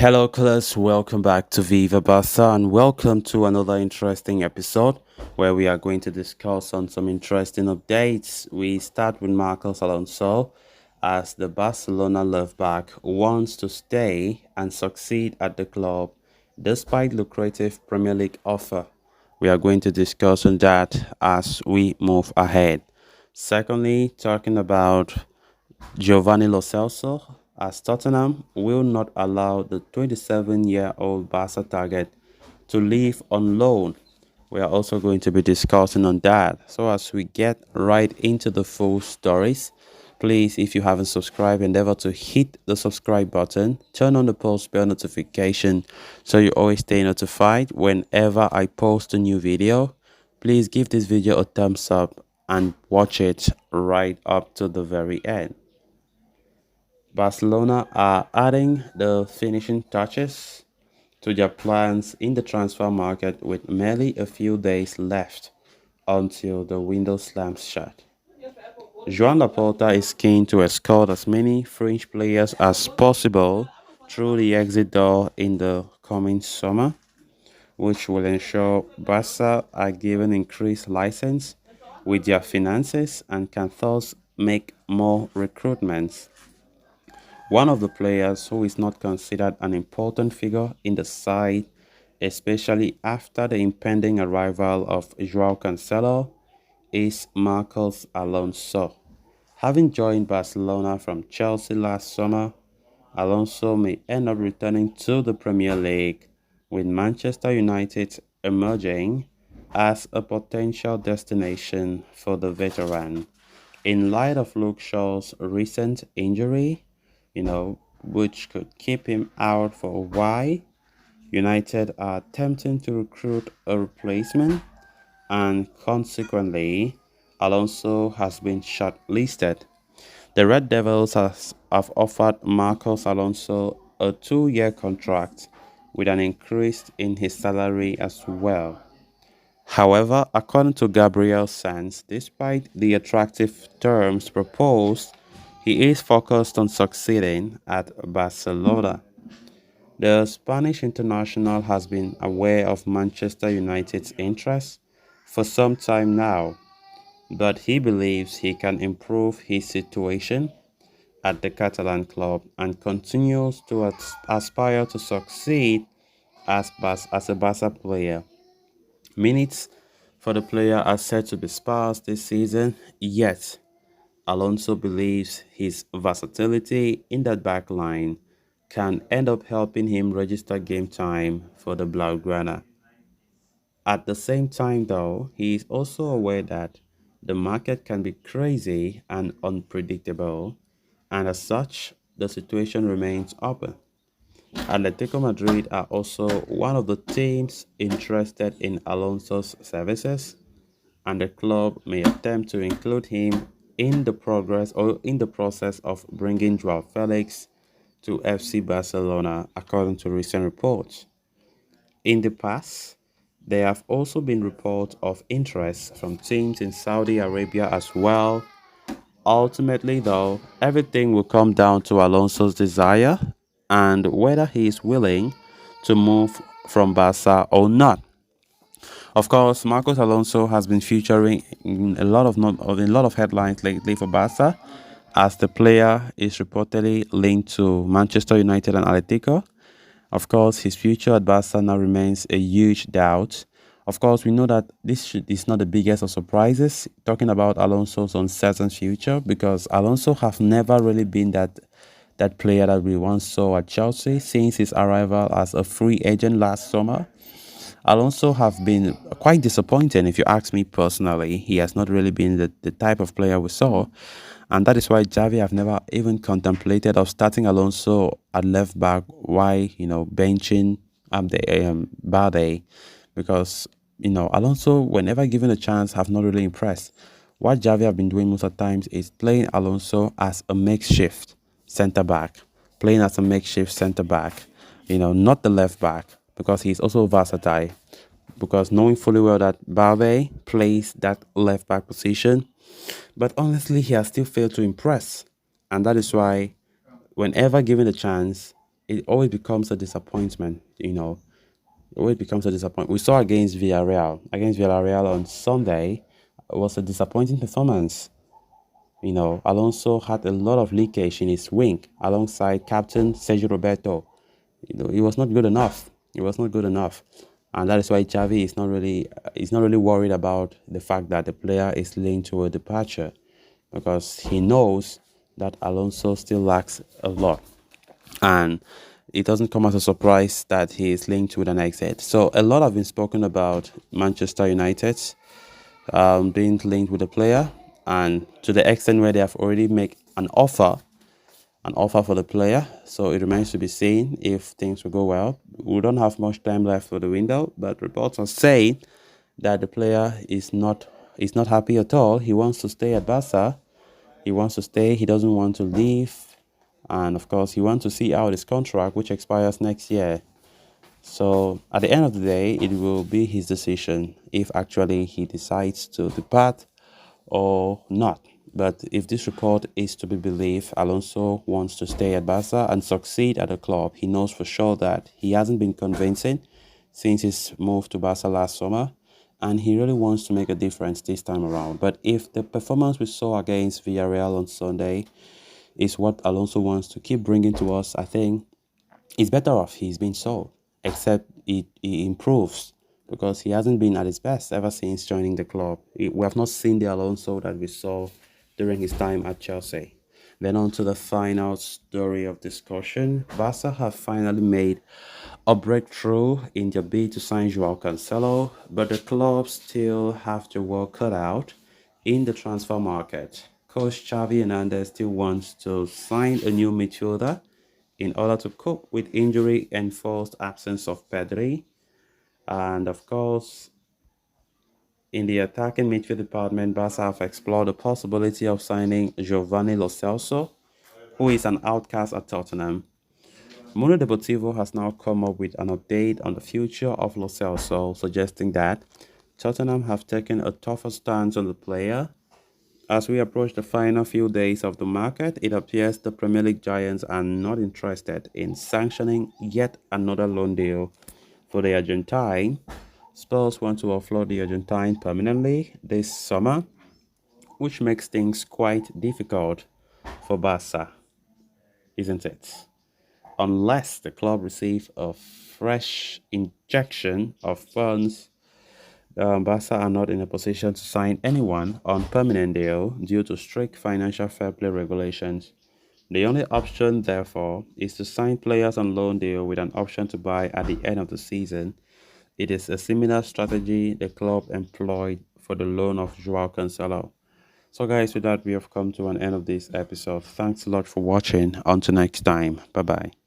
Hello, class. Welcome back to Viva Barca, and welcome to another interesting episode where we are going to discuss on some interesting updates. We start with Marcos Alonso, as the Barcelona left back wants to stay and succeed at the club despite lucrative Premier League offer. We are going to discuss on that as we move ahead. Secondly, talking about Giovanni Lo Celso, as Tottenham will not allow the 27-year-old Barca target to leave on loan. We are also going to be discussing on that. So as we get right into the full stories, please, if you haven't subscribed, endeavor to hit the subscribe button, turn on the post bell notification so you always stay notified whenever I post a new video. Please give this video a thumbs up and watch it right up to the very end. Barcelona are adding the finishing touches to their plans in the transfer market with merely a few days left until the window slams shut. Joan Laporta is keen to escort as many French players as possible through the exit door in the coming summer, which will ensure Barca are given increased license with their finances and can thus make more recruitments. One of the players who is not considered an important figure in the side, especially after the impending arrival of Joao Cancelo, is Marcos Alonso. Having joined Barcelona from Chelsea last summer, Alonso may end up returning to the Premier League, with Manchester United emerging as a potential destination for the veteran. In light of Luke Shaw's recent injury, which could keep him out for a while, United are attempting to recruit a replacement, and consequently, Alonso has been shortlisted. The Red Devils have offered Marcos Alonso a 2-year contract with an increase in his salary as well. However, according to Gabriel Sanz, despite the attractive terms proposed, he is focused on succeeding at Barcelona. The Spanish international has been aware of Manchester United's interest for some time now, but he believes he can improve his situation at the Catalan club and continues to aspire to succeed as a Barca player. Minutes for the player are said to be sparse this season, yet Alonso believes his versatility in that back line can end up helping him register game time for the Blaugrana. At the same time, though, he is also aware that the market can be crazy and unpredictable, and as such, the situation remains open. Atletico Madrid are also one of the teams interested in Alonso's services, and the club may attempt to include him in the process of bringing Joao Felix to FC Barcelona, according to recent reports. In the past, there have also been reports of interest from teams in Saudi Arabia as well. Ultimately, though, everything will come down to Alonso's desire and whether he is willing to move from Barca or not. Of course, Marcos Alonso has been featuring in a lot of headlines lately for Barca, as the player is reportedly linked to Manchester United and Atletico. Of course, his future at Barca now remains a huge doubt. Of course, we know that is not the biggest of surprises, talking about Alonso's uncertain future, because Alonso have never really been that player that we once saw at Chelsea since his arrival as a free agent last summer. Alonso have been quite disappointing, if you ask me personally. He has not really been the type of player we saw, and that is why Xavi have never even contemplated of starting Alonso at left back. Why benching the Bade, because Alonso, whenever given a chance, have not really impressed. What Xavi have been doing most of the times is playing Alonso as a makeshift centre back, not the left back, because he's also versatile. Because knowing fully well that Balde plays that left back position, but honestly, he has still failed to impress, and that is why, whenever given a chance, it always becomes a disappointment, It always becomes a disappointment. We saw against Villarreal. Against Villarreal on Sunday, it was a disappointing performance. Alonso had a lot of leakage in his wing alongside captain Sergio Roberto. It was not good enough. It was not good enough, and that is why Xavi is not really worried about the fact that the player is linked to a departure, because he knows that Alonso still lacks a lot, and it doesn't come as a surprise that he is linked with an exit. So a lot have been spoken about Manchester United being linked with the player, and to the extent where they have already made an offer for the player. So it remains to be seen if things will go well. We don't have much time left for the window, but reports are saying that the player is not happy at all. He wants to stay at Barca. He wants to stay. He doesn't want to leave, and of course, he wants to see out his contract, which expires next year. So at the end of the day, it will be his decision if actually he decides to depart or not. But if this report is to be believed, Alonso wants to stay at Barca and succeed at the club. He knows for sure that he hasn't been convincing since his move to Barca last summer, and he really wants to make a difference this time around. But if the performance we saw against Villarreal on Sunday is what Alonso wants to keep bringing to us, I think it's better off he's been sold, except he improves, because he hasn't been at his best ever since joining the club. We have not seen the Alonso that we saw during his time at Chelsea. Then on to the final story of discussion. Barca have finally made a breakthrough in their bid to sign Joao Cancelo, but the club still have their work cut out in the transfer market. Coach Xavi Hernandez still wants to sign a new midfielder in order to cope with injury and forced absence of Pedri. And of course, in the attacking midfield department, Barca have explored the possibility of signing Giovanni Lo Celso, who is an outcast at Tottenham. Mundo Deportivo has now come up with an update on the future of Lo Celso, suggesting that Tottenham have taken a tougher stance on the player. As we approach the final few days of the market, it appears the Premier League giants are not interested in sanctioning yet another loan deal for the Argentine. Spurs want to offload the Argentine permanently this summer, which makes things quite difficult for Barca, isn't it? Unless the club receives a fresh injection of funds, Barca are not in a position to sign anyone on permanent deal due to strict financial fair play regulations. The only option, therefore, is to sign players on loan deal with an option to buy at the end of the season. It is a similar strategy the club employed for the loan of Joao Cancelo. So guys, with that, we have come to an end of this episode. Thanks a lot for watching. Until next time. Bye-bye.